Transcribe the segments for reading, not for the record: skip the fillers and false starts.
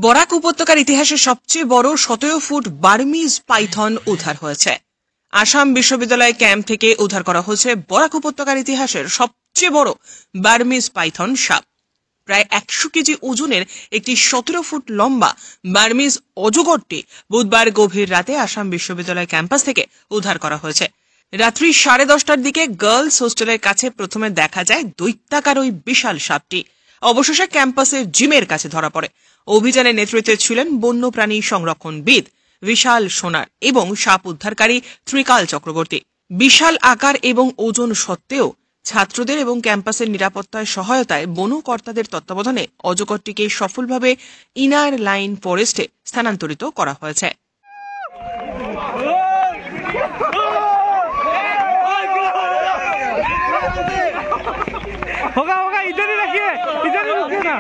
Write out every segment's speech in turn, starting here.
বরাক উপত্যকার ইতিহাসে সবচেয়ে বড় 17 ফুট বার্মিজ পাইথন উদ্ধার হয়েছে। আসাম বিশ্ববিদ্যালয় ক্যাম্প থেকে উদ্ধার করা হয়েছে বরাক উপত্যকার ইতিহাসের সবচেয়ে বড় বার্মিজ পাইথন সাপ। প্রায় 100 কেজি ওজনের একটি 17 ফুট লম্বা বার্মিজ অজগরটি বুধবার গভীর রাতে আসাম বিশ্ববিদ্যালয় ক্যাম্পাস থেকে উদ্ধার করা হয়েছে। রাত্রি 10:30টার দিকে গার্লস হোস্টেলের কাছে প্রথমে দেখা যায় দৈত্যাকার ওই বিশাল সাপটি। অবশেষে ক্যাম্পাসের জিমের কাছে ধরা পড়ে। অভিযানের নেতৃত্বে ছিলেন বন্যপ্রাণী সংরক্ষণবিদ বিশাল সোনার এবং সাপ উদ্ধারকারী ত্রিকাল চক্রবর্তী। বিশাল আকার এবং ওজন সত্ত্বেও ছাত্রদের এবং ক্যাম্পাসের নিরাপত্তায় সহায়তায় বন কর্তাদের তত্ত্বাবধানে অজগরটিকে সফলভাবে ইনার লাইন ফরেস্টে স্থানান্তরিত করা হয়েছে। होगा इधर ही रखिए, इधर ही रुकिए ना।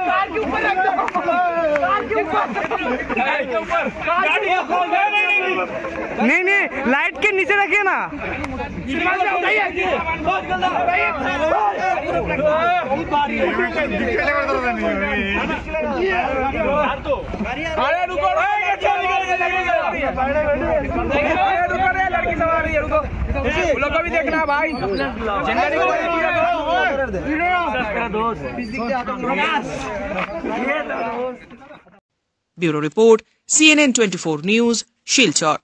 कार के ऊपर रख दो, कार के ऊपर नहीं लाइट के नीचे रखिए ना। भी देखना भाई, bureau report, CNN 24 news, Silchar.